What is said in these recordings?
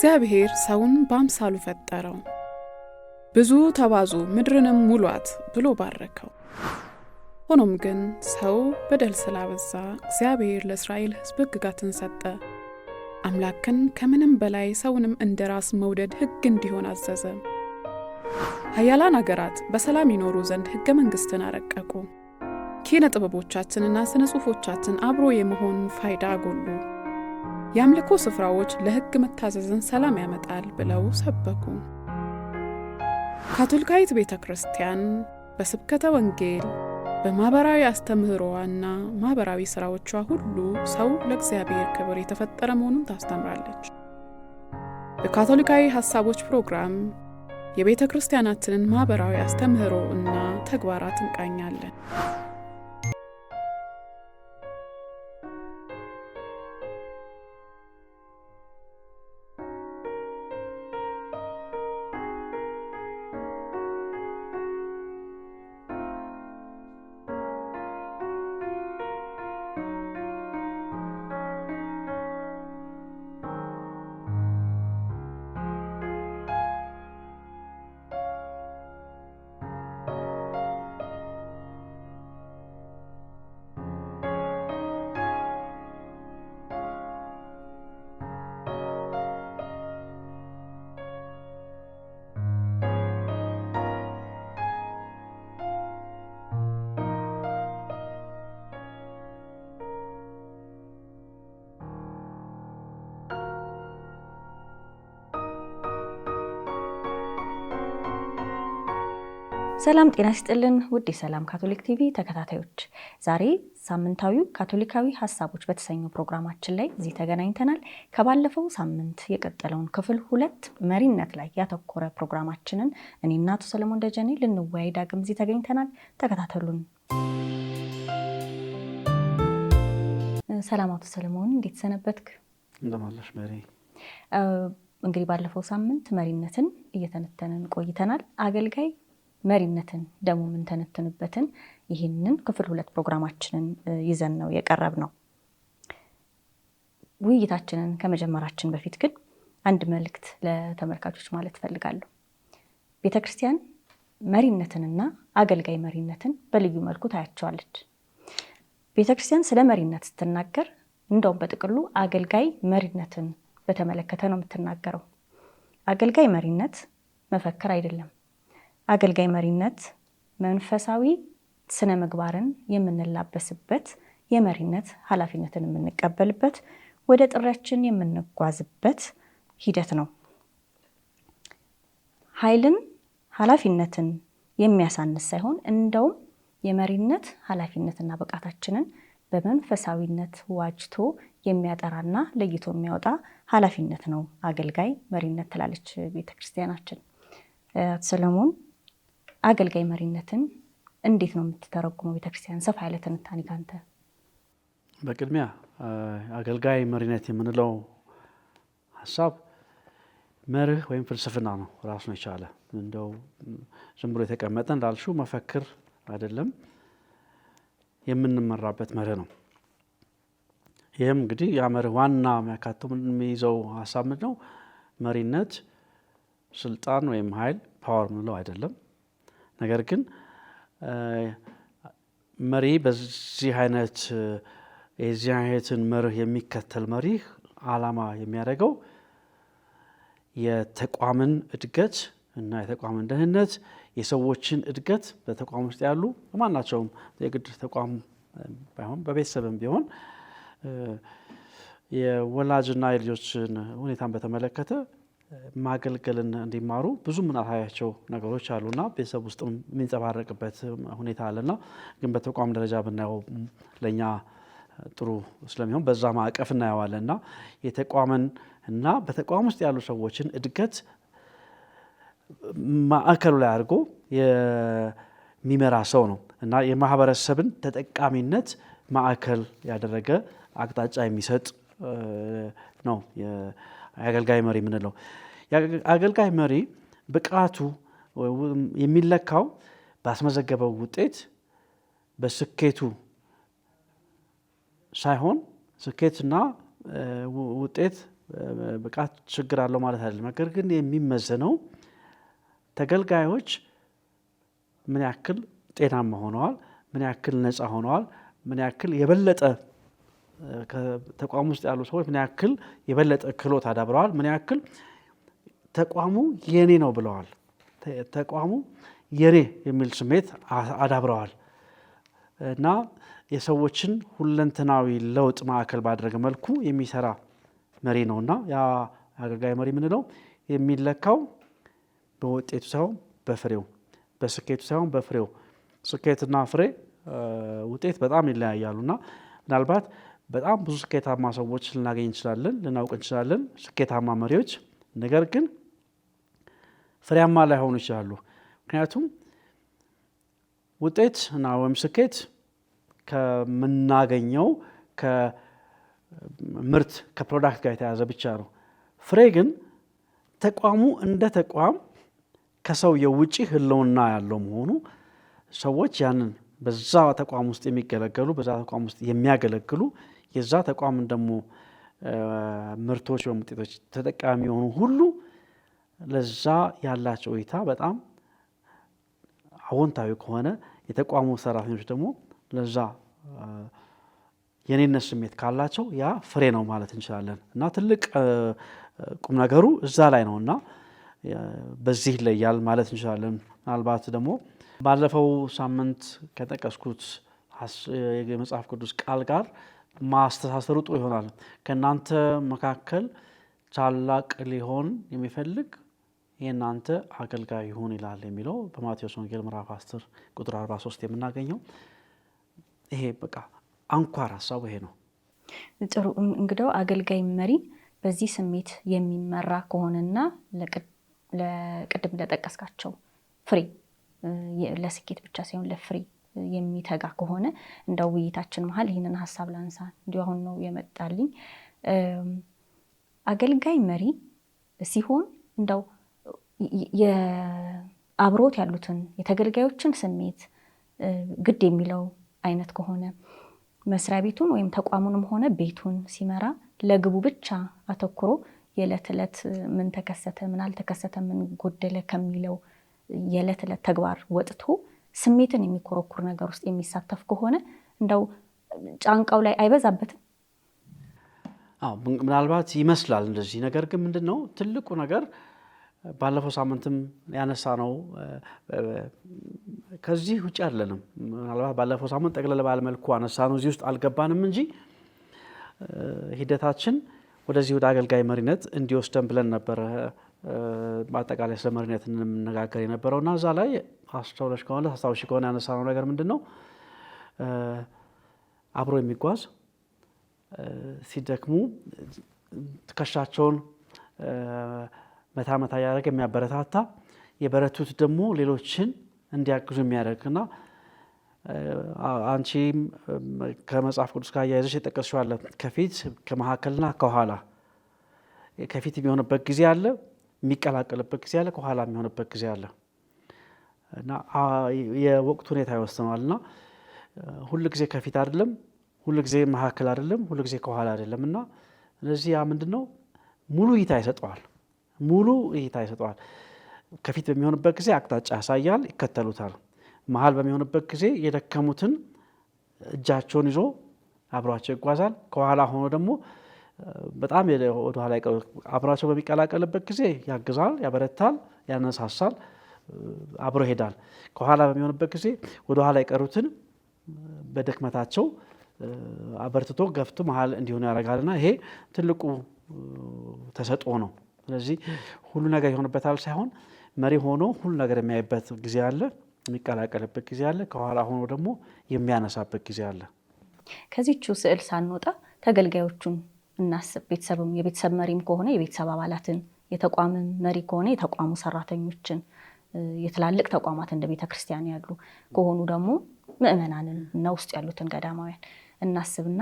እግዚአብሔር ሰውን በአምሳሉ ፈጠረው፣ ብዙ ተባዙ ምድርንም ሙሏት ብሎ ባረከው። ሆኖም ግን ሰው በደል ስላበዛ እግዚአብሔር ለእስራኤል ሕዝብ ሕግጋትን ሰጠ። አምላክን ከምንም በላይ ሰውንም እንደራስ መውደድ ሕግ እንዲሆን አዘዘ። ኃያላን አገራት በሰላም ይኖሩ ዘንድ ሕገ መንግሥትን አረቀቁ። ኪነ ጥበቦቻችንና ስነ ጽሑፎቻችን አብሮ የመሆን ፋይዳ አጎሉ። የአምልኮ ስፍራዎች ለሕግ መታዘዝን ሰላም ያመጣል ብለው ሰበኩ። ካቶሊካዊት ቤተ ክርስቲያን በስብከተ ወንጌል በማህበራዊ አስተምህሮዋና ማህበራዊ ስራዎቿ ሁሉ ሰው ለእግዚአብሔር ክብር የተፈጠረ መሆኑን ታስተምራለች። በካቶሊካዊ ሐሳቦች ፕሮግራም የቤተ ክርስቲያናችንን ማህበራዊ አስተምህሮ እና ተግባራት እንቃኛለን። ሰላም ጤና ይስጥልን ውድ የሰላም ካቶሊክ ቲቪ ተከታታዮች፣ ዛሬ ሳምንታዊው ካቶሊካዊ ሐሳቦች በተሰኘው ፕሮግራማችን ላይ እዚህ ተገናኝተናል። ከባለፈው ሳምንት የቀጠለውን ክፍል 2 መሪነት ላይ ያተኮረ ፕሮግራማችንን እኔና አቶ ሰለሞን ደጀኔ ልንወያይ ዳግም እዚህ ተገኝተናል። ተከታተሉን። ሰላም አቶ ሰለሞን፣ እንዴት ሰነበትክ? እንደማለሽ መሪ። እንግዲህ ባለፈው ሳምንት መሪነትን እየተነተንን ቆይተናል። አገልጋይ መሪነትን ደግሞ ምን ተነተንበትን ይህንን ክፍል 2 ፕሮግራማችንን ይዘን ነው የቀረብ ነው። ውይይታችንን ከመጀመራችን በፊት ግን አንድ መልእክት ለተመልካቾች ማለት ፈልጋለሁ። ቤተክርስቲያን መሪነትንና አገልጋይ መሪነትን በልዩ መልኩ ታያቸዋለች። ቤተክርስቲያን ስለ መሪነት ስትናገር እንደውም በጥቅሉ አገልጋይ መሪነትን በተመለከተ ነው የምትናገረው። አገልጋይ መሪነት መፈክር አይደለም። አገልጋይ መሪነት መንፈሳዊ ስነ ምግባርን የምንላበስበት፣ የመሪነት ኃላፊነትን የምንቀበልበት፣ ወደ ጥሪያችን የምንጓዝበት ሂደት ነው። ኃይልን፣ ኃላፊነትን የሚያሳንስ ሳይሆን እንደውም የመሪነት ኃላፊነትና ብቃታችንን በመንፈሳዊነት ዋጅቶ የሚያጠራና ለይቶ የሚያወጣ ኃላፊነት ነው አገልጋይ መሪነት ትላለች ቤተክርስቲያናችን። ሰለሞን፣ አገልጋይ መሪነትን እንዴት ነው የምትተረጉመው ቤተክርስቲያን? ሰፋ ያለ ትንታኔ ካንተ። በቅድሚያ አገልጋይ መሪነት የምንለው ሐሳብ መርህ ወይም ፍልስፍና ነው፣ ራሱን የቻለ እንደው ዝም ብሎ የተቀመጠ እንዳልሽው መፈክር አይደለም፣ የምንመራበት መርህ ነው። ይህም እንግዲህ ያ መርህ ዋና የሚያካትተው የሚይዘው ሐሳብ ምንድነው? መሪነት ስልጣን ወይም ኃይል ፓወር ምንለው አይደለም። ነገር ግን መሪ በዚህ አይነት የዚህ አይነትን መርህ የሚከተል መሪ ዓላማ የሚያደርገው የተቋምን እድገት እና የተቋምን ደህንነት፣ የሰዎችን እድገት በተቋም ውስጥ ያሉ ማናቸውም የግድ ተቋም ባይሆን በቤተሰብም ቢሆን የወላጅና የልጆችን ሁኔታን በተመለከተ ማገልገልን እንዲማሩ ብዙ ምናሳያቸው ነገሮች አሉና ቤተሰብ ውስጥ የሚንጸባረቅበት ሁኔታ አለና ግን በተቋም ደረጃ ብናየው ለኛ ጥሩ ስለሚሆን በዛ ማዕቀፍ እናየዋለንና የተቋምን እና በተቋም ውስጥ ያሉ ሰዎችን እድገት ማዕከሉ ላይ አድርጎ የሚመራ ሰው ነው እና የማህበረሰብን ተጠቃሚነት ማዕከል ያደረገ አቅጣጫ የሚሰጥ ነው የአገልጋይ መሪ የምንለው። የአገልጋይ መሪ ብቃቱ የሚለካው ባስመዘገበው ውጤት በስኬቱ ሳይሆን ስኬትና ውጤት ብቃት ችግር አለው ማለት አይደለም። ነገር ግን የሚመዘነው ተገልጋዮች ምን ያክል ጤናማ ሆነዋል፣ ምን ያክል ነፃ ሆነዋል፣ ምን ያክል የበለጠ ተቋም ውስጥ ያሉ ሰዎች ምን ያክል የበለጠ ክህሎት አዳብረዋል፣ ምን ያክል ተቋሙ የኔ ነው ብለዋል፣ ተቋሙ የኔ የሚል ስሜት አዳብረዋል እና የሰዎችን ሁለንተናዊ ለውጥ ማዕከል ባደረገ መልኩ የሚሰራ መሪ ነውና ያ አገልጋይ መሪ ምንለው የሚለካው በውጤቱ ሳይሆን በፍሬው፣ በስኬቱ ሳይሆን በፍሬው። ስኬትና ፍሬ ውጤት በጣም ይለያያሉና ምናልባት በጣም ብዙ ስኬታማ ሰዎች ልናገኝ እንችላለን፣ ልናውቅ እንችላለን፣ ስኬታማ መሪዎች። ነገር ግን ፍሬያማ ላይሆኑ ይችላሉ። ምክንያቱም ውጤት እና ወይም ስኬት ከምናገኘው ከምርት ከፕሮዳክት ጋር የተያዘ ብቻ ነው። ፍሬ ግን ተቋሙ እንደ ተቋም ከሰውየው ውጪ ህልውና ያለው መሆኑ ሰዎች ያንን በዛ ተቋም ውስጥ የሚገለገሉ በዛ ተቋም ውስጥ የሚያገለግሉ የዛ ተቋም ደግሞ ምርቶች ወይም ውጤቶች ተጠቃሚ የሆኑ ሁሉ ለዛ ያላቸው እይታ በጣም አዎንታዊ ከሆነ የተቋሙ ሰራተኞች ደግሞ ለዛ የኔነት ስሜት ካላቸው ያ ፍሬ ነው ማለት እንችላለን እና ትልቅ ቁም ነገሩ እዛ ላይ ነውና በዚህ ይለያል ማለት እንችላለን። ምናልባት ደግሞ ባለፈው ሳምንት ከጠቀስኩት የመጽሐፍ ቅዱስ ቃል ጋር ማስተሳሰሩ ጥሩ ይሆናል። ከእናንተ መካከል ታላቅ ሊሆን የሚፈልግ የእናንተ አገልጋይ ይሁን ይላል የሚለው በማቴዎስ ወንጌል ምዕራፍ 10 ቁጥር 43 የምናገኘው ይሄ በቃ አንኳር ሀሳቡ ይሄ ነው። ጥሩ እንግዲያው አገልጋይ መሪ በዚህ ስሜት የሚመራ ከሆነና ለቅድም ለጠቀስካቸው ፍሬ ለስኬት ብቻ ሳይሆን ለፍሬ የሚተጋ ከሆነ እንደው ውይይታችን መሀል ይህንን ሀሳብ ላንሳ። እንዲሁ አሁን ነው የመጣልኝ። አገልጋይ መሪ ሲሆን እንደው የአብሮት ያሉትን የተገልጋዮችን ስሜት ግድ የሚለው አይነት ከሆነ መስሪያ ቤቱን ወይም ተቋሙንም ሆነ ቤቱን ሲመራ ለግቡ ብቻ አተኩሮ የዕለት ዕለት ምን ተከሰተ፣ ምን አልተከሰተ፣ ምን ጎደለ ከሚለው የዕለት ዕለት ተግባር ወጥቶ ስሜትን የሚኮረኩር ነገር ውስጥ የሚሳተፍ ከሆነ እንደው ጫንቃው ላይ አይበዛበትም? ምናልባት ይመስላል እንደዚህ። ነገር ግን ምንድነው ትልቁ ነገር ባለፈው ሳምንትም ያነሳ ነው ከዚህ ውጭ አይደለንም። ምናልባት ባለፈው ሳምንት ጠቅለል ባለ መልኩ አነሳ ነው፣ እዚህ ውስጥ አልገባንም እንጂ ሂደታችን ወደዚህ ወደ አገልጋይ መሪነት እንዲወስደን ብለን ነበረ በአጠቃላይ ስለ መሪነት እንነጋገር የነበረውና እዛ ላይ አስተውለሽ ከሆነ ታስታውሽ ከሆነ ያነሳነው ነገር ምንድነው አብሮ የሚጓዝ ሲደክሙ ትከሻቸውን መታ ያደረገ የሚያበረታታ የበረቱት ደግሞ ሌሎችን እንዲያግዙ የሚያደርግና አንቺም ከመጽሐፍ ቅዱስ ጋር ያይዘሽ የጠቀስሽው አለ ከፊት ከመካከልና ከኋላ ከፊት የሚሆንበት ጊዜ አለ፣ የሚቀላቀልበት ጊዜ አለ፣ ከኋላ የሚሆንበት ጊዜ አለ እና የወቅቱ ሁኔታ ይወስነዋልና ሁሉ ጊዜ ከፊት አይደለም፣ ሁሉ ጊዜ መካከል አይደለም፣ ሁሉ ጊዜ ከኋላ አይደለም እና ስለዚህ ያ ምንድነው ሙሉ እይታ ይሰጠዋል። ሙሉ እይታ ይሰጠዋል። ከፊት በሚሆንበት ጊዜ አቅጣጫ ያሳያል፣ ይከተሉታል። መሀል በሚሆንበት ጊዜ የደከሙትን እጃቸውን ይዞ አብሯቸው ይጓዛል። ከኋላ ሆኖ ደግሞ በጣም ወደ ኋላ አብሯቸው በሚቀላቀልበት ጊዜ ያግዛል፣ ያበረታል፣ ያነሳሳል፣ አብሮ ይሄዳል። ከኋላ በሚሆንበት ጊዜ ወደ ኋላ የቀሩትን በድክመታቸው አበርትቶ ገፍቶ መሀል እንዲሆኑ ያደርጋልና ይሄ ትልቁ ተሰጥኦ ነው። ስለዚህ ሁሉ ነገር ይሆንበታል ሳይሆን መሪ ሆኖ ሁሉ ነገር የሚያይበት ጊዜ አለ፣ የሚቀላቀልበት ጊዜ አለ፣ ከኋላ ሆኖ ደግሞ የሚያነሳበት ጊዜ አለ። ከዚህቹ ስዕል ሳንወጣ ተገልጋዮቹን እናስብ። ቤተሰብም የቤተሰብ መሪም ከሆነ የቤተሰብ አባላትን፣ የተቋም መሪ ከሆነ የተቋሙ ሰራተኞችን፣ የትላልቅ ተቋማት እንደ ቤተክርስቲያን ያሉ ከሆኑ ደግሞ ምእመናንን እና ውስጥ ያሉትን ገዳማውያን እናስብና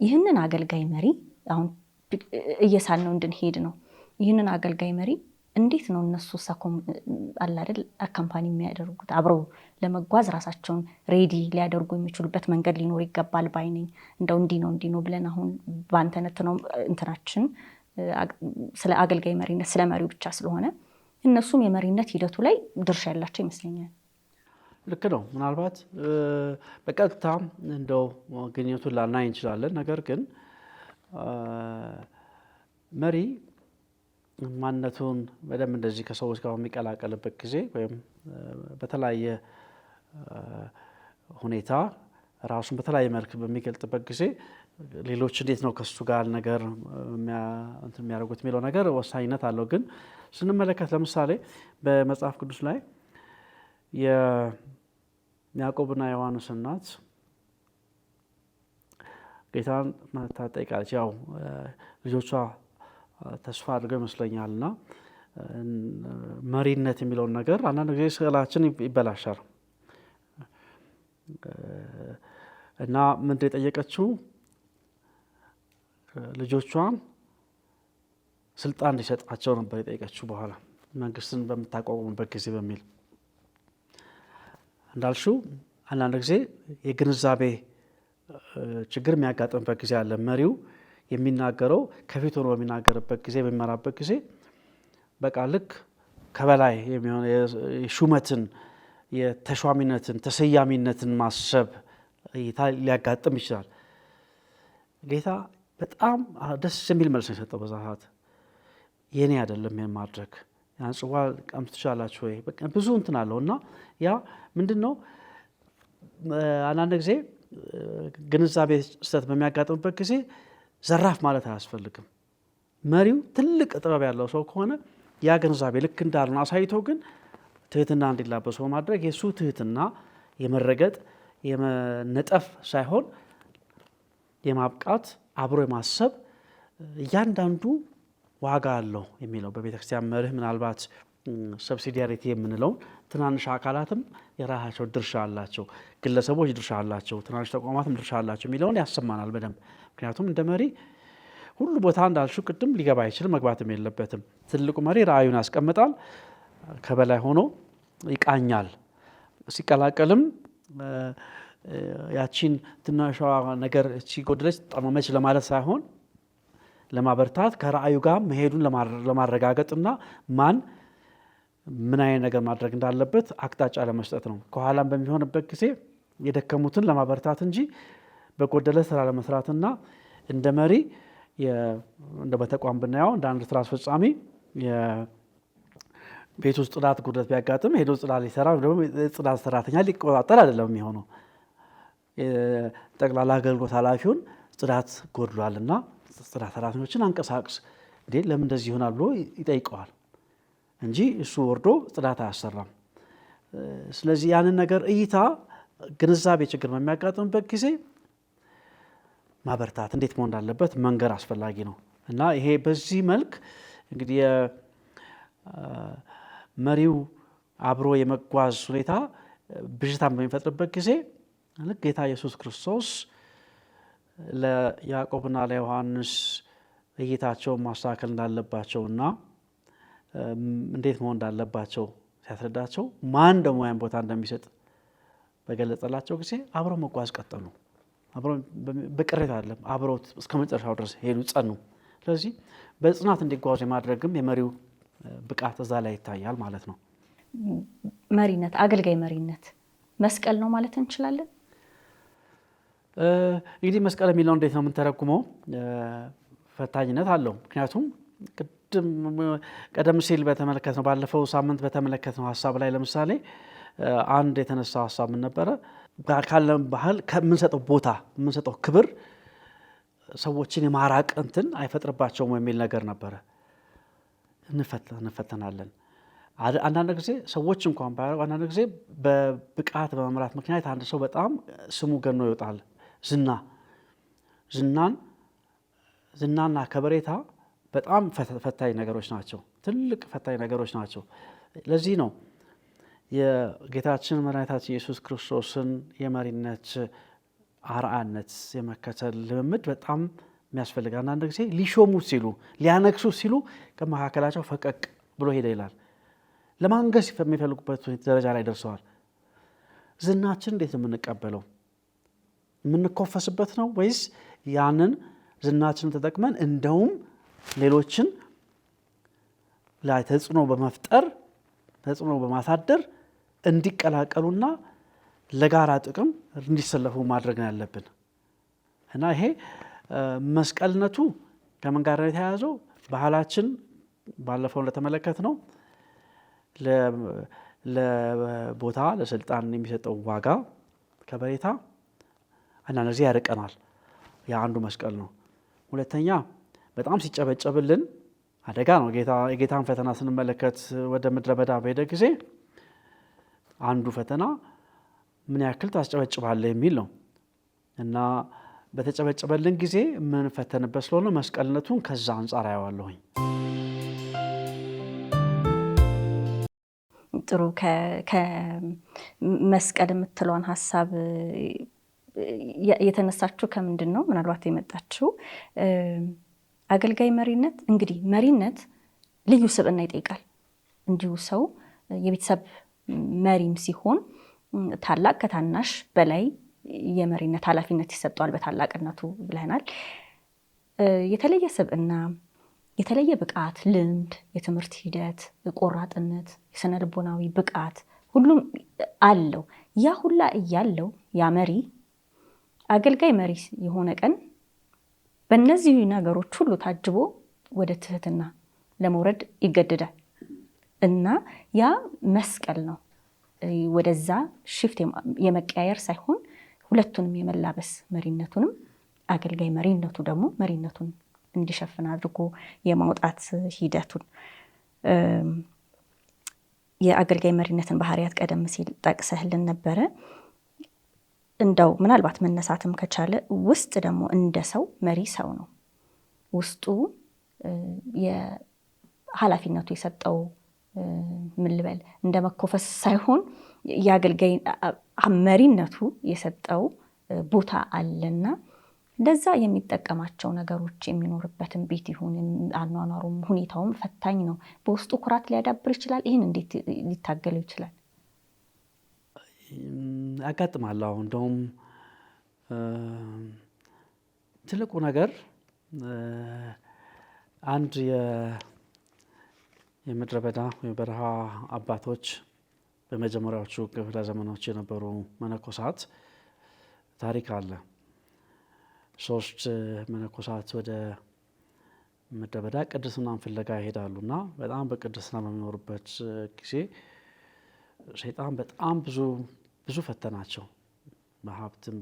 ይህንን አገልጋይ መሪ አሁን እየሳልነው እንድንሄድ ነው። ይህንን አገልጋይ መሪ እንዴት ነው እነሱ አላደል አካምፓኒ የሚያደርጉት? አብረው ለመጓዝ ራሳቸውን ሬዲ ሊያደርጉ የሚችሉበት መንገድ ሊኖር ይገባል ባይ ነኝ። እንደው እንዲህ ነው ብለን አሁን ባንተነት ነው እንትናችን ስለ አገልጋይ መሪነት ስለ መሪው ብቻ ስለሆነ እነሱም የመሪነት ሂደቱ ላይ ድርሻ ያላቸው ይመስለኛል። ልክ ነው። ምናልባት በቀጥታ እንደው ግንኙነቱን ላናይ እንችላለን። ነገር ግን መሪ ማንነቱን በደንብ እንደዚህ ከሰዎች ጋር በሚቀላቀልበት ጊዜ ወይም በተለያየ ሁኔታ ራሱን በተለያየ መልክ በሚገልጥበት ጊዜ ሌሎች እንዴት ነው ከሱ ጋር ነገር የሚያደርጉት የሚለው ነገር ወሳኝነት አለው። ግን ስንመለከት ለምሳሌ በመጽሐፍ ቅዱስ ላይ የያዕቆብና ዮሐንስ እናት ጌታን ታጠይቃለች። ያው ልጆቿ ተስፋ አድርገው ይመስለኛልና መሪነት የሚለውን ነገር አንዳንድ ጊዜ ስዕላችን ይበላሻል እና ምንድን የጠየቀችው ልጆቿን ስልጣን እንዲሰጣቸው ነበር የጠየቀችው። በኋላ መንግስትን በምታቋቁሙበት ጊዜ በሚል እንዳልሽው አንዳንድ ጊዜ የግንዛቤ ችግር የሚያጋጥምበት ጊዜ አለ። መሪው የሚናገረው ከፊት ሆኖ በሚናገርበት ጊዜ በሚመራበት ጊዜ በቃ ልክ ከበላይ የሚሆን የሹመትን የተሿሚነትን ተሰያሚነትን ማሰብ ሊያጋጥም ይችላል። ጌታ በጣም ደስ የሚል መልስ ነው የሰጠው። በዛ ሰዓት የኔ አይደለም ይሄን ማድረግ ያን ጽዋ ቀምስ ትችላላችሁ ወይ በቃ ብዙ እንትን አለው እና ያ ምንድነው አንዳንድ ጊዜ ግንዛቤ ስህተት በሚያጋጥምበት ጊዜ ዘራፍ ማለት አያስፈልግም። መሪው ትልቅ ጥበብ ያለው ሰው ከሆነ ያ ግንዛቤ ልክ እንዳልሆነ አሳይቶ ግን ትህትና እንዲላበሱ በማድረግ የሱ ትህትና የመረገጥ የመነጠፍ ሳይሆን የማብቃት አብሮ የማሰብ እያንዳንዱ ዋጋ አለው የሚለው በቤተክርስቲያን መርህ ምናልባት ሰብሲዲያሪቲ የምንለውን ትናንሽ አካላትም የራሳቸው ድርሻ አላቸው፣ ግለሰቦች ድርሻ አላቸው፣ ትናንሽ ተቋማትም ድርሻ አላቸው የሚለውን ያሰማናል በደንብ። ምክንያቱም እንደ መሪ ሁሉ ቦታ እንዳልሽው ቅድም ሊገባ አይችልም፣ መግባትም የለበትም። ትልቁ መሪ ራእዩን ያስቀምጣል፣ ከበላይ ሆኖ ይቃኛል። ሲቀላቀልም ያቺን ትናሿ ነገር እቺ ጎደለች ጠመመች ለማለት ሳይሆን ለማበርታት ከራእዩ ጋር መሄዱን ለማረጋገጥና ማን ምን አይነት ነገር ማድረግ እንዳለበት አቅጣጫ ለመስጠት ነው። ከኋላም በሚሆንበት ጊዜ የደከሙትን ለማበርታት እንጂ በጎደለ ስራ ለመስራትና እንደ መሪ እንደ በተቋም ብናየው እንደ አንድ ስራ አስፈጻሚ ቤት ውስጥ ጽዳት ጉድለት ቢያጋጥም ሄዶ ጽዳት ሊሰራ ወይ ደግሞ ጽዳት ሰራተኛ ሊቆጣጠር አይደለም የሚሆነው። ጠቅላላ አገልግሎት ኃላፊውን ጽዳት ጎድሏልና ጽዳት ሰራተኞችን አንቀሳቅስ እንዴ ለምን እንደዚህ ይሆናል ብሎ ይጠይቀዋል እንጂ እሱ ወርዶ ጽዳት አያሰራም። ስለዚህ ያንን ነገር እይታ ግንዛቤ ችግር በሚያጋጥምበት ጊዜ ማበርታት እንዴት መሆን እንዳለበት መንገር አስፈላጊ ነው እና ይሄ በዚህ መልክ እንግዲህ መሪው አብሮ የመጓዝ ሁኔታ ብዥታን በሚፈጥርበት ጊዜ ልክ ጌታ ኢየሱስ ክርስቶስ ለያዕቆብና ለዮሐንስ እይታቸውን ማስተካከል እንዳለባቸውና እንዴት መሆን እንዳለባቸው ሲያስረዳቸው ማን ደግሞ ያን ቦታ እንደሚሰጥ በገለጸላቸው ጊዜ አብረው መጓዝ ቀጠሉ። አብረው በቅሬታ አይደለም፣ አብረው እስከ መጨረሻው ድረስ ሄዱ፣ ጸኑ። ስለዚህ በጽናት እንዲጓዙ የማድረግም የመሪው ብቃት እዛ ላይ ይታያል ማለት ነው። መሪነት አገልጋይ መሪነት መስቀል ነው ማለት እንችላለን። እንግዲህ መስቀል የሚለው እንዴት ነው የምንተረጉመው? ፈታኝነት አለው። ምክንያቱም ቀደም ሲል በተመለከትነው ባለፈው ሳምንት በተመለከትነው ሀሳብ ላይ ለምሳሌ አንድ የተነሳ ሀሳብ ምን ነበረ? ካለን ባህል ከምንሰጠው ቦታ የምንሰጠው ክብር ሰዎችን የማራቅ እንትን አይፈጥርባቸውም የሚል ነገር ነበረ። እንፈተናለን። አንዳንድ ጊዜ ሰዎች እንኳን ባያረጉ አንዳንድ ጊዜ በብቃት በመምራት ምክንያት አንድ ሰው በጣም ስሙ ገኖ ይወጣል። ዝናና ከበሬታ በጣም ፈታኝ ነገሮች ናቸው። ትልቅ ፈታኝ ነገሮች ናቸው። ለዚህ ነው የጌታችን መድኃኒታችን ኢየሱስ ክርስቶስን የመሪነት አርአያነት የመከተል ልምምድ በጣም የሚያስፈልግ። አንዳንድ ጊዜ ሊሾሙት ሲሉ ሊያነግሱት ሲሉ ከመካከላቸው ፈቀቅ ብሎ ሄደ ይላል። ለማንገስ የሚፈልጉበት ደረጃ ላይ ደርሰዋል። ዝናችን እንዴት ነው የምንቀበለው? የምንኮፈስበት ነው ወይስ ያንን ዝናችንን ተጠቅመን እንደውም ሌሎችን ላይ ተጽዕኖ በመፍጠር ተጽዕኖ በማሳደር እንዲቀላቀሉና ለጋራ ጥቅም እንዲሰለፉ ማድረግ ነው ያለብን እና ይሄ መስቀልነቱ ከምን ጋር ነው የተያያዘው? ባህላችን ባለፈው እንደተመለከት ነው ለቦታ ለስልጣን የሚሰጠው ዋጋ ከበሬታ አንዳንድ ጊዜ ያርቀናል። ያ አንዱ መስቀል ነው። ሁለተኛ በጣም ሲጨበጨብልን አደጋ ነው። የጌታን ፈተና ስንመለከት ወደ ምድረ በዳ በሄደ ጊዜ አንዱ ፈተና ምን ያክል ታስጨበጭባለህ የሚል ነው እና በተጨበጨበልን ጊዜ የምንፈተንበት ስለሆነ መስቀልነቱን ከዛ አንጻር አየዋለሁኝ። ጥሩ። ከመስቀል የምትለውን ሀሳብ የተነሳችው ከምንድን ነው? ምናልባት የመጣችው አገልጋይ መሪነት እንግዲህ መሪነት ልዩ ስብዕና ይጠይቃል። እንዲሁ ሰው የቤተሰብ መሪም ሲሆን ታላቅ ከታናሽ በላይ የመሪነት ኃላፊነት ይሰጠዋል በታላቅነቱ ብለናል። የተለየ ስብዕና፣ የተለየ ብቃት፣ ልምድ፣ የትምህርት ሂደት፣ ቆራጥነት፣ የስነ ልቦናዊ ብቃት ሁሉም አለው። ያ ሁላ እያለው ያ መሪ አገልጋይ መሪ የሆነ ቀን በእነዚህ ነገሮች ሁሉ ታጅቦ ወደ ትህትና ለመውረድ ይገደዳል እና ያ መስቀል ነው። ወደዛ ሽፍት የመቀያየር ሳይሆን ሁለቱንም የመላበስ መሪነቱንም አገልጋይ መሪነቱ ደግሞ መሪነቱን እንዲሸፍን አድርጎ የማውጣት ሂደቱን የአገልጋይ መሪነትን ባህሪያት ቀደም ሲል ጠቅሰህልን ነበረ። እንደው ምናልባት መነሳትም ከቻለ ውስጥ ደግሞ እንደ ሰው መሪ ሰው ነው። ውስጡ የኃላፊነቱ የሰጠው ምን ልበል እንደ መኮፈስ ሳይሆን የአገልጋይ መሪነቱ የሰጠው ቦታ አለና ለዛ የሚጠቀማቸው ነገሮች የሚኖርበትን ቤት ይሁን አኗኗሩም ሁኔታውም ፈታኝ ነው። በውስጡ ኩራት ሊያዳብር ይችላል። ይህን እንዴት ሊታገለው ይችላል? ያጋጥማል። እንደውም ትልቁ ነገር አንድ የምድረ በዳ የበረሃ አባቶች በመጀመሪያዎቹ ክፍለ ዘመኖች የነበሩ መነኮሳት ታሪክ አለ። 3 መነኮሳት ወደ ምድረ በዳ ቅድስናን ፍለጋ ይሄዳሉና በጣም በቅድስና በሚኖሩበት ጊዜ ሰይጣን በጣም ብዙ ፈተናቸው። በሀብትም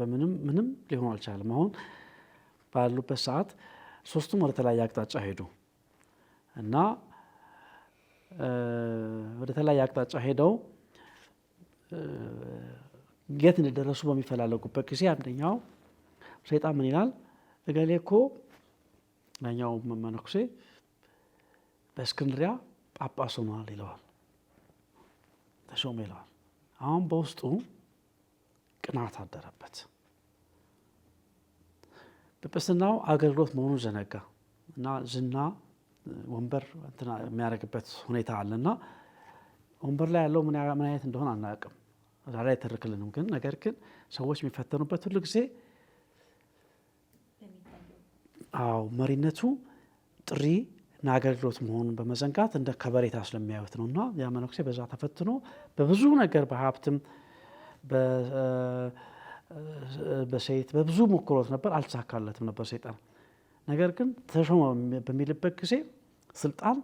በምንም ሊሆን አልቻለም። አሁን ባሉበት ሰዓት 3ቱም ወደ ተለያየ አቅጣጫ ሄዱ እና ወደ ተለያየ አቅጣጫ ሄደው የት እንደደረሱ በሚፈላለጉበት ጊዜ አንደኛው ሰይጣን ምን ይላል? እገሌ እኮ ያኛው መነኩሴ በእስክንድሪያ ጳጳስ ሆኗል ይለዋል፣ ተሾመ ይለዋል። አሁን በውስጡ ቅናት አደረበት። ጵጵስናው አገልግሎት መሆኑን ዘነጋ እና ዝና ወንበር የሚያደርግበት ሁኔታ አለና ወንበር ላይ ያለው ምን አይነት እንደሆነ አናውቅም፣ ዛሬ አይተርክልንም። ግን ነገር ግን ሰዎች የሚፈተኑበት ሁሉ ጊዜ መሪነቱ ጥሪ እና አገልግሎት መሆኑን በመዘንጋት እንደ ከበሬታ ስለሚያዩት ነው። እና ያ መነኩሴ በዛ ተፈትኖ በብዙ ነገር በሀብትም በሴት በብዙ ሞክሮት ነበር፣ አልተሳካለትም ነበር ሰይጣን። ነገር ግን ተሾመ በሚልበት ጊዜ ስልጣን፣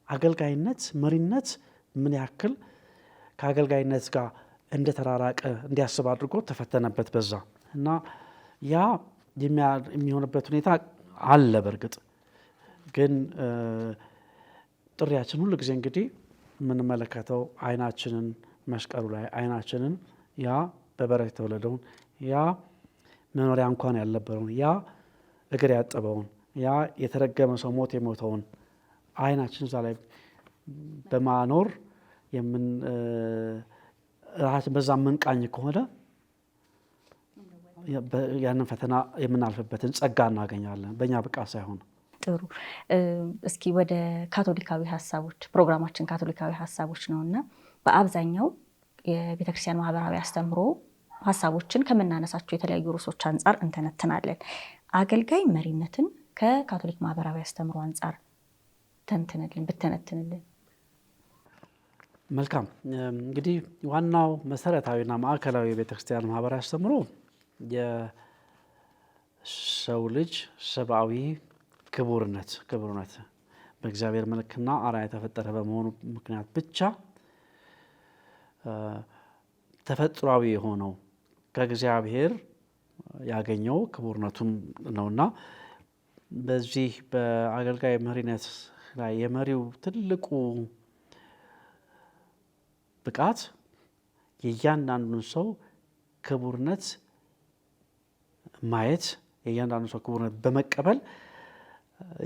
አገልጋይነት፣ መሪነት ምን ያክል ከአገልጋይነት ጋር እንደተራራቀ እንዲያስብ አድርጎ ተፈተነበት በዛ እና ያ የሚሆንበት ሁኔታ አለ። በእርግጥ ግን ጥሪያችን ሁሉ ጊዜ እንግዲህ የምንመለከተው አይናችንን መስቀሉ ላይ አይናችንን ያ በበረት የተወለደውን ያ መኖሪያ እንኳን ያልነበረውን ያ እግር ያጠበውን ያ የተረገመ ሰው ሞት የሞተውን አይናችን እዛ ላይ በማኖር ራሳችን በዛ የምንቃኝ ከሆነ ያንን ፈተና የምናልፍበትን ጸጋ እናገኛለን፣ በእኛ ብቃት ሳይሆን። ጥሩ። እስኪ ወደ ካቶሊካዊ ሀሳቦች፣ ፕሮግራማችን ካቶሊካዊ ሀሳቦች ነውና በአብዛኛው የቤተክርስቲያን ማህበራዊ አስተምህሮ ሀሳቦችን ከምናነሳቸው የተለያዩ ርዕሶች አንጻር እንተነትናለን። አገልጋይ መሪነትን ከካቶሊክ ማህበራዊ አስተምሮ አንጻር ብተነትንልን። መልካም። እንግዲህ ዋናው መሰረታዊና ማዕከላዊ የቤተክርስቲያን ማህበራዊ አስተምሮ የሰው ልጅ ሰብአዊ ክቡርነት በእግዚአብሔር መልክና አርአያ የተፈጠረ በመሆኑ ምክንያት ብቻ ተፈጥሯዊ የሆነው ከእግዚአብሔር ያገኘው ክቡርነቱን ነውና በዚህ በአገልጋይ መሪነት ላይ የመሪው ትልቁ ብቃት የእያንዳንዱን ሰው ክቡርነት ማየት፣ የእያንዳንዱ ሰው ክቡርነት በመቀበል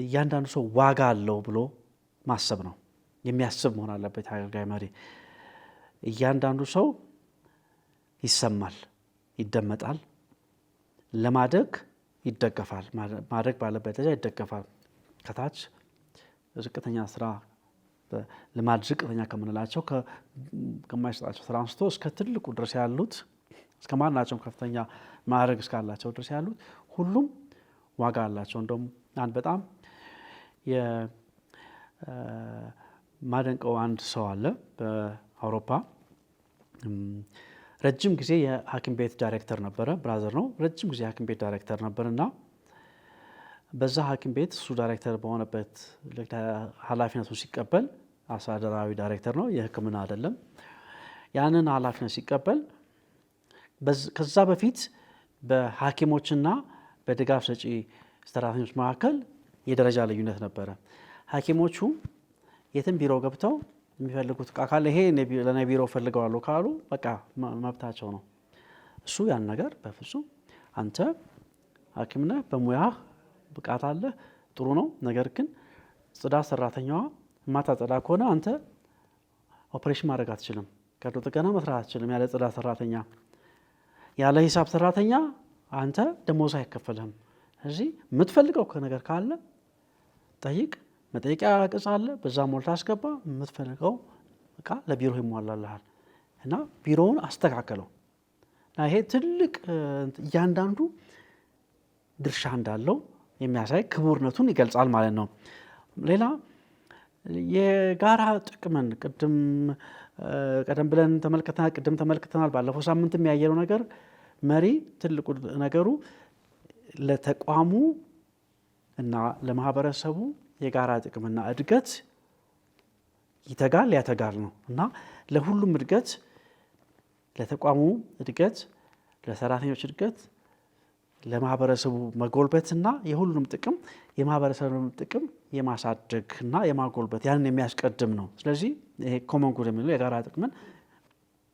እያንዳንዱ ሰው ዋጋ አለው ብሎ ማሰብ ነው። የሚያስብ መሆን አለበት አገልጋይ መሪ። እያንዳንዱ ሰው ይሰማል፣ ይደመጣል፣ ለማደግ ይደገፋል፣ ማደግ ባለበት ደረጃ ይደገፋል። ከታች ዝቅተኛ ስራ ልማድ ዝቅተኛ ከምንላቸው ከማይሰጣቸው ስራ አንስቶ እስከ ትልቁ ድረስ ያሉት እስከ ማናቸውም ከፍተኛ ማዕረግ እስካላቸው ድረስ ያሉት ሁሉም ዋጋ አላቸው። እንደውም አንድ በጣም የማደንቀው አንድ ሰው አለ በአውሮፓ ረጅም ጊዜ የሐኪም ቤት ዳይሬክተር ነበረ። ብራዘር ነው። ረጅም ጊዜ የሐኪም ቤት ዳይሬክተር ነበር እና በዛ ሐኪም ቤት እሱ ዳይሬክተር በሆነበት ኃላፊነቱን ሲቀበል አስተዳደራዊ ዳይሬክተር ነው፣ የሕክምና አይደለም። ያንን ኃላፊነት ሲቀበል ከዛ በፊት በሐኪሞችና በድጋፍ ሰጪ ሰራተኞች መካከል የደረጃ ልዩነት ነበረ። ሐኪሞቹ የትም ቢሮ ገብተው የሚፈልጉት ዕቃ ካለ ይሄ ለኔ ቢሮ ፈልገዋለሁ ካሉ በቃ መብታቸው ነው። እሱ ያን ነገር በፍጹም አንተ ሐኪም ነህ፣ በሙያህ ብቃት አለ፣ ጥሩ ነው። ነገር ግን ጽዳት ሰራተኛዋ የማታጸዳ ከሆነ አንተ ኦፕሬሽን ማድረግ አትችልም፣ ቀዶ ጥገና መስራት አትችልም ያለ ጽዳት ሰራተኛ። ያለ ሂሳብ ሰራተኛ አንተ ደሞዝ አይከፈልህም። ስለዚህ የምትፈልገው ነገር ካለ ጠይቅ፣ መጠየቂያ ቅጽ አለ፣ በዛ ሞልታ አስገባ፣ የምትፈልገው ዕቃ ለቢሮ ይሟላልሃል እና ቢሮውን አስተካከለው። እና ይሄ ትልቅ እያንዳንዱ ድርሻ እንዳለው የሚያሳይ ክቡርነቱን ይገልጻል ማለት ነው። ሌላ የጋራ ጥቅምን ቀደም ብለን ተመልክተናል። ባለፈው ሳምንትም ያየነው ነገር መሪ ትልቁ ነገሩ ለተቋሙ እና ለማህበረሰቡ የጋራ ጥቅምና እድገት ያተጋል ነው እና ለሁሉም እድገት፣ ለተቋሙ እድገት፣ ለሰራተኞች እድገት፣ ለማህበረሰቡ መጎልበትና የሁሉንም ጥቅም የማህበረሰቡን ጥቅም የማሳደግና የማጎልበት ያንን የሚያስቀድም ነው። ስለዚህ ይሄ ኮመን ጉድ የሚለው የጋራ ጥቅምን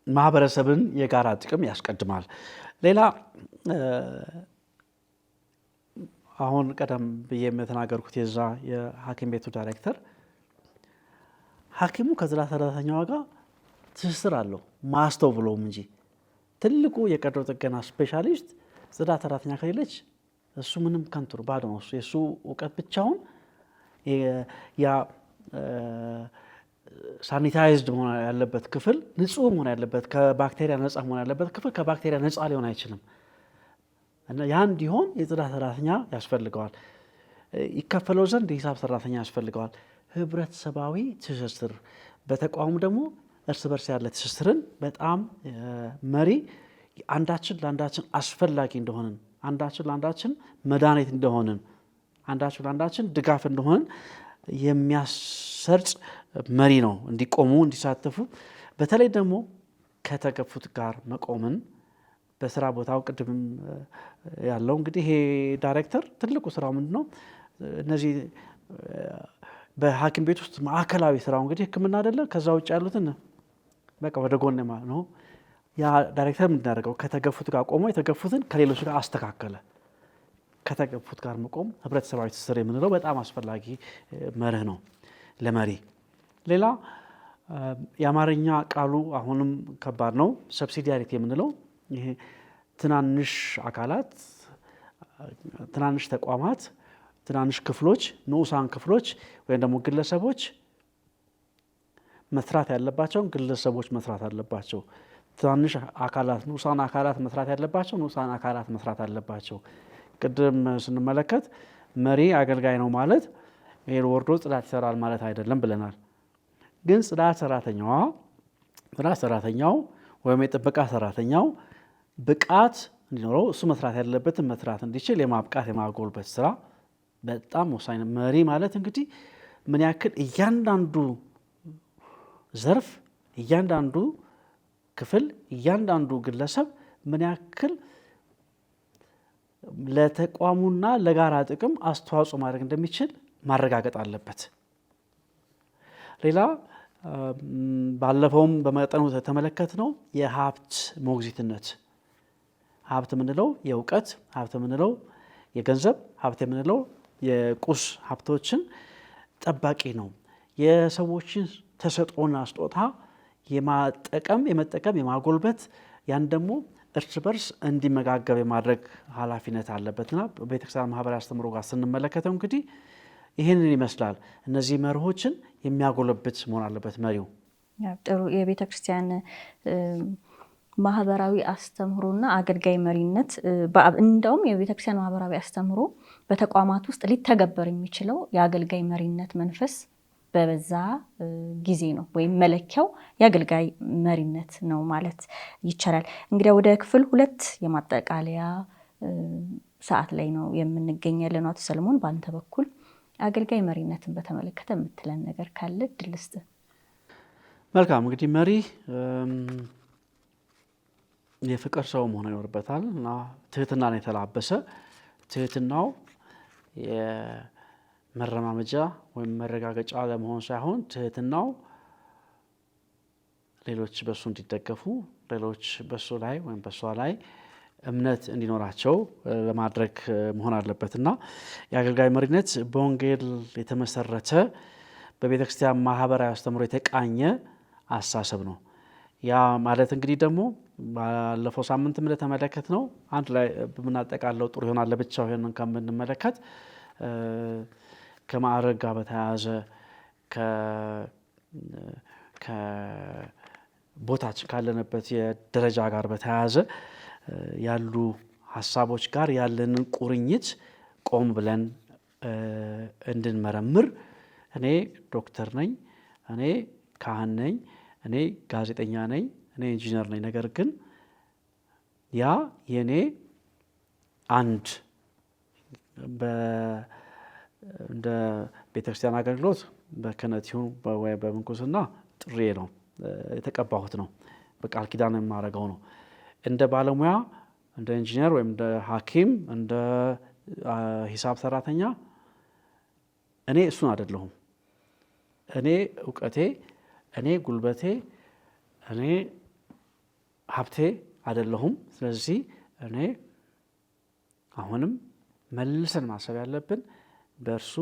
ማህበረሰብን የጋራ ጥቅም ያስቀድማል። ሌላ አሁን ቀደም ብዬ የተናገርኩት የዛ የሐኪም ቤቱ ዳይሬክተር ሐኪሙ ከጽዳት ሰራተኛዋ ጋር ትስስር አለው ማስተው ብሎም እንጂ ትልቁ የቀዶ ጥገና ስፔሻሊስት ጽዳት ሰራተኛ ከሌለች እሱ ምንም ከንቱ ባዶ ነው። የእሱ እውቀት ብቻውን ያ ሳኒታይዝድ መሆን ያለበት ክፍል ንጹህ መሆን ያለበት ከባክቴሪያ ነፃ መሆን ያለበት ክፍል ከባክቴሪያ ነፃ ሊሆን አይችልም። እና ያ እንዲሆን የጽዳት ሰራተኛ ያስፈልገዋል። ይከፈለው ዘንድ የሂሳብ ሰራተኛ ያስፈልገዋል። ህብረተሰባዊ ትስስር በተቋሙ ደግሞ እርስ በርስ ያለ ትስስርን በጣም መሪ አንዳችን ለአንዳችን አስፈላጊ እንደሆንን፣ አንዳችን ለአንዳችን መድኃኒት እንደሆንን፣ አንዳችን ለአንዳችን ድጋፍ እንደሆንን የሚያሰርጽ መሪ ነው። እንዲቆሙ እንዲሳተፉ፣ በተለይ ደግሞ ከተገፉት ጋር መቆምን በስራ ቦታው ቅድም ያለው እንግዲህ ይሄ ዳይሬክተር ትልቁ ስራው ምንድነው? እነዚህ በሐኪም ቤት ውስጥ ማዕከላዊ ስራው እንግዲህ ሕክምና አይደለ። ከዛ ውጭ ያሉትን በቃ ወደ ጎን ነው። ያ ዳይሬክተር ምንድን ያደርገው? ከተገፉት ጋር ቆሞ የተገፉትን ከሌሎች ጋር አስተካከለ። ከተገፉት ጋር መቆም ህብረተሰባዊ ትስስር የምንለው በጣም አስፈላጊ መርህ ነው ለመሪ። ሌላ የአማርኛ ቃሉ አሁንም ከባድ ነው። ሰብሲዲያሪቲ የምንለው ይሄ ትናንሽ አካላት፣ ትናንሽ ተቋማት፣ ትናንሽ ክፍሎች፣ ንዑሳን ክፍሎች ወይም ደግሞ ግለሰቦች መስራት ያለባቸውን ግለሰቦች መስራት አለባቸው። ትናንሽ አካላት፣ ንዑሳን አካላት መስራት ያለባቸው ንዑሳን አካላት መስራት አለባቸው። ቅድም ስንመለከት መሪ አገልጋይ ነው ማለት ይሄ ወርዶ ጽዳት ይሰራል ማለት አይደለም ብለናል። ግን ጽዳት ሰራተኛው ወይም የጥበቃ ሰራተኛው ብቃት እንዲኖረው እሱ መስራት ያለበትን መስራት እንዲችል የማብቃት የማጎልበት ስራ በጣም ወሳኝ ነው። መሪ ማለት እንግዲህ ምን ያክል እያንዳንዱ ዘርፍ፣ እያንዳንዱ ክፍል፣ እያንዳንዱ ግለሰብ ምን ያክል ለተቋሙና ለጋራ ጥቅም አስተዋጽኦ ማድረግ እንደሚችል ማረጋገጥ አለበት። ሌላ ባለፈውም በመጠኑ የተመለከትነው የሀብት ሞግዚትነት። ሀብት የምንለው የእውቀት ሀብት የምንለው የገንዘብ ሀብት የምንለው የቁስ ሀብቶችን ጠባቂ ነው። የሰዎችን ተሰጥኦና ስጦታ የመጠቀም የማጎልበት ያን ደግሞ እርስ በርስ እንዲመጋገብ የማድረግ ኃላፊነት አለበትና በቤተክርስቲያን ማህበራዊ አስተምህሮ ጋር ስንመለከተው እንግዲህ ይህንን ይመስላል። እነዚህ መርሆችን የሚያጎለብት መሆን አለበት መሪው። ጥሩ። የቤተክርስቲያን ማህበራዊ አስተምህሮና አገልጋይ መሪነት እንደውም የቤተክርስቲያን ማህበራዊ አስተምህሮ በተቋማት ውስጥ ሊተገበር የሚችለው የአገልጋይ መሪነት መንፈስ በበዛ ጊዜ ነው፣ ወይም መለኪያው የአገልጋይ መሪነት ነው ማለት ይቻላል። እንግዲህ ወደ ክፍል 2 የማጠቃለያ ሰዓት ላይ ነው የምንገኝ ያለነው። አቶ ሰለሞን በአንተ በኩል አገልጋይ መሪነትን በተመለከተ የምትለን ነገር ካለ እድል ልስጥ። መልካም። እንግዲህ መሪ የፍቅር ሰው መሆን ይኖርበታል እና ትህትናን የተላበሰ ትህትናው የመረማመጃ ወይም መረጋገጫ ለመሆን ሳይሆን ትህትናው ሌሎች በሱ እንዲደገፉ፣ ሌሎች በሱ ላይ ወይም በሷ ላይ እምነት እንዲኖራቸው ለማድረግ መሆን አለበት እና የአገልጋይ መሪነት በወንጌል የተመሰረተ በቤተክርስቲያን ማህበራዊ አስተምህሮ የተቃኘ አስተሳሰብ ነው። ያ ማለት እንግዲህ ደግሞ ባለፈው ሳምንት እንደተመለከት ነው አንድ ላይ በምናጠቃለው ጥሩ ይሆናል። ለብቻው ይሄንን ከምንመለከት ከማዕረግ ጋር በተያያዘ ከቦታችን ካለንበት የደረጃ ጋር በተያያዘ ያሉ ሀሳቦች ጋር ያለንን ቁርኝት ቆም ብለን እንድንመረምር እኔ ዶክተር ነኝ፣ እኔ ካህን ነኝ፣ እኔ ጋዜጠኛ ነኝ፣ እኔ ኢንጂነር ነኝ። ነገር ግን ያ የኔ አንድ እንደ ቤተክርስቲያን አገልግሎት በክህነት ይሁን በምንኩስና ጥሪ ነው፣ የተቀባሁት ነው፣ በቃል ኪዳን የማደርገው ነው። እንደ ባለሙያ እንደ ኢንጂነር ወይም እንደ ሐኪም እንደ ሂሳብ ሰራተኛ እኔ እሱን አይደለሁም። እኔ እውቀቴ፣ እኔ ጉልበቴ፣ እኔ ሀብቴ አይደለሁም። ስለዚህ እኔ አሁንም መልሰን ማሰብ ያለብን በእርሱ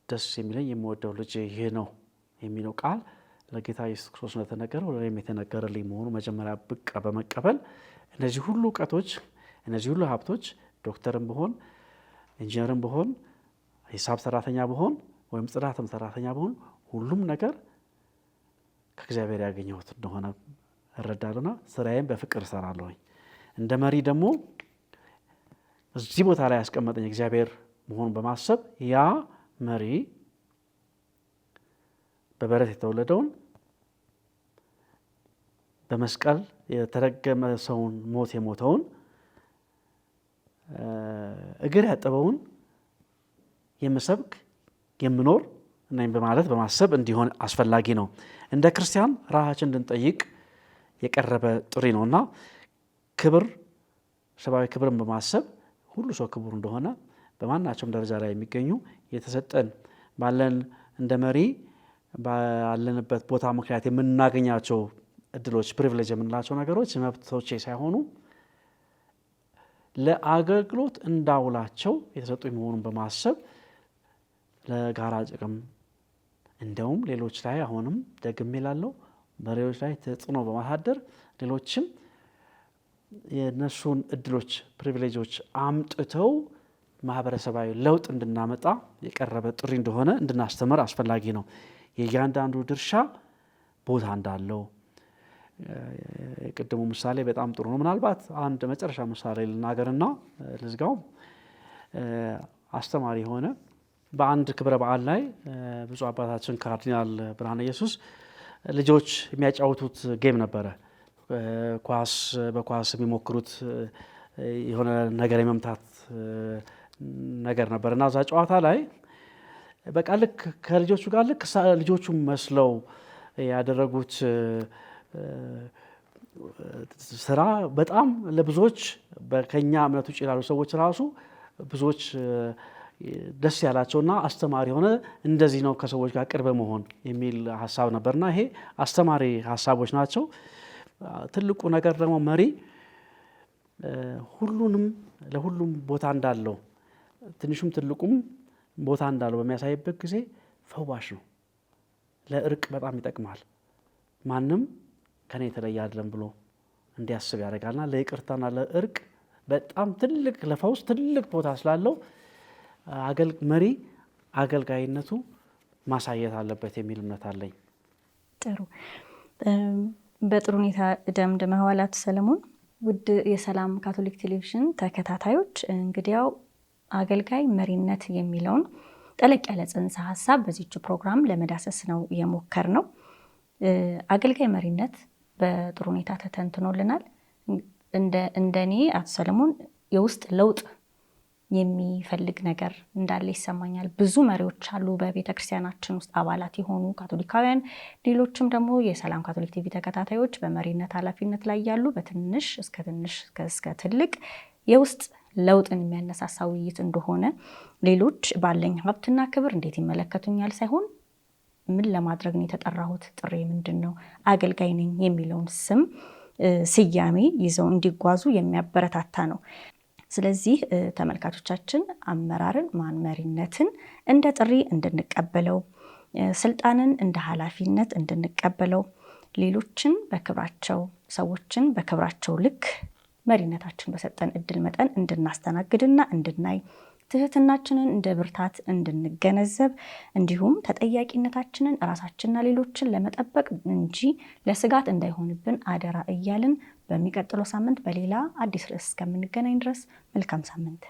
ደስ የሚለኝ የምወደው ልጅ ይሄ ነው የሚለው ቃል ለጌታ ኢየሱስ ክርስቶስ እንደተነገረው ለእኔም የተነገረልኝ መሆኑ መጀመሪያ ብቅ በመቀበል እነዚህ ሁሉ እውቀቶች፣ እነዚህ ሁሉ ሀብቶች ዶክተርም ብሆን ኢንጂነርም ብሆን ሂሳብ ሰራተኛ ብሆን ወይም ጽዳትም ሰራተኛ ብሆን ሁሉም ነገር ከእግዚአብሔር ያገኘሁት እንደሆነ እረዳለሁና ስራዬን በፍቅር እሰራለሁኝ። እንደ መሪ ደግሞ እዚህ ቦታ ላይ ያስቀመጠኝ እግዚአብሔር መሆኑን በማሰብ ያ መሪ በበረት የተወለደውን በመስቀል የተረገመ ሰውን ሞት የሞተውን እግር ያጠበውን የምሰብክ የምኖር እናም በማለት በማሰብ እንዲሆን አስፈላጊ ነው። እንደ ክርስቲያን ራሳችን እንድንጠይቅ የቀረበ ጥሪ ነውና ክብር፣ ሰብአዊ ክብርን በማሰብ ሁሉ ሰው ክቡር እንደሆነ በማናቸውም ደረጃ ላይ የሚገኙ የተሰጠን ባለን እንደ መሪ ባለንበት ቦታ ምክንያት የምናገኛቸው እድሎች ፕሪቪሌጅ የምንላቸው ነገሮች መብቶቼ ሳይሆኑ ለአገልግሎት እንዳውላቸው የተሰጡ መሆኑን በማሰብ ለጋራ ጥቅም እንደውም ሌሎች ላይ አሁንም ደግሜ ላለው በሌሎች ላይ ተጽዕኖ በማሳደር ሌሎችም የነሱን እድሎች ፕሪቪሌጆች አምጥተው ማህበረሰባዊ ለውጥ እንድናመጣ የቀረበ ጥሪ እንደሆነ እንድናስተምር አስፈላጊ ነው። የእያንዳንዱ ድርሻ ቦታ እንዳለው የቅድሙ ምሳሌ በጣም ጥሩ ነው። ምናልባት አንድ መጨረሻ ምሳሌ ልናገርና ልዝጋው። አስተማሪ የሆነ በአንድ ክብረ በዓል ላይ ብፁዕ አባታችን ካርዲናል ብርሃነ ኢየሱስ ልጆች የሚያጫውቱት ጌም ነበረ። በኳስ የሚሞክሩት የሆነ ነገር የመምታት ነገር ነበር እና እዛ ጨዋታ ላይ በቃ ልክ ከልጆቹ ጋር ልክ ልጆቹ መስለው ያደረጉት ስራ በጣም ለብዙዎች ከኛ እምነት ውጭ ላሉ ሰዎች ራሱ ብዙዎች ደስ ያላቸውና አስተማሪ ሆነ እንደዚህ ነው ከሰዎች ጋር ቅርብ መሆን የሚል ሀሳብ ነበርና ይሄ አስተማሪ ሀሳቦች ናቸው። ትልቁ ነገር ደግሞ መሪ ሁሉንም ለሁሉም ቦታ እንዳለው ትንሹም ትልቁም ቦታ እንዳለው በሚያሳይበት ጊዜ ፈዋሽ ነው። ለእርቅ በጣም ይጠቅማል። ማንም ከኔ የተለየ አይደለም ብሎ እንዲያስብ ያደርጋልና ለይቅርታና ለእርቅ በጣም ትልቅ ለፈውስ ትልቅ ቦታ ስላለው መሪ አገልጋይነቱ ማሳየት አለበት የሚል እምነት አለኝ። ጥሩ በጥሩ ሁኔታ ደምድመዋል አቶ ሰለሞን። ውድ የሰላም ካቶሊክ ቴሌቪዥን ተከታታዮች እንግዲያው አገልጋይ መሪነት የሚለውን ጠለቅ ያለ ጽንሰ ሀሳብ በዚህች ፕሮግራም ለመዳሰስ ነው የሞከርነው። አገልጋይ መሪነት በጥሩ ሁኔታ ተተንትኖልናል። እንደኔ አቶ ሰለሞን የውስጥ ለውጥ የሚፈልግ ነገር እንዳለ ይሰማኛል። ብዙ መሪዎች አሉ በቤተ ክርስቲያናችን ውስጥ አባላት የሆኑ ካቶሊካውያን፣ ሌሎችም ደግሞ የሰላም ካቶሊክ ቲቪ ተከታታዮች በመሪነት ኃላፊነት ላይ ያሉ በትንሽ እስከ ትልቅ የውስጥ ለውጥን የሚያነሳሳ ውይይት እንደሆነ ሌሎች ባለኝ ሀብትና ክብር እንዴት ይመለከቱኛል ሳይሆን ምን ለማድረግ ነው የተጠራሁት፣ ጥሪ ምንድን ነው፣ አገልጋይ ነኝ የሚለውን ስያሜ ይዘው እንዲጓዙ የሚያበረታታ ነው። ስለዚህ ተመልካቾቻችን አመራርን መሪነትን እንደ ጥሪ እንድንቀበለው፣ ስልጣንን እንደ ኃላፊነት እንድንቀበለው፣ ሌሎችን በክብራቸው ሰዎችን በክብራቸው ልክ መሪነታችን በሰጠን እድል መጠን እንድናስተናግድና እንድናይ፣ ትህትናችንን እንደ ብርታት እንድንገነዘብ፣ እንዲሁም ተጠያቂነታችንን ራሳችንና ሌሎችን ለመጠበቅ እንጂ ለስጋት እንዳይሆንብን አደራ እያልን በሚቀጥለው ሳምንት በሌላ አዲስ ርዕስ እስከምንገናኝ ድረስ መልካም ሳምንት።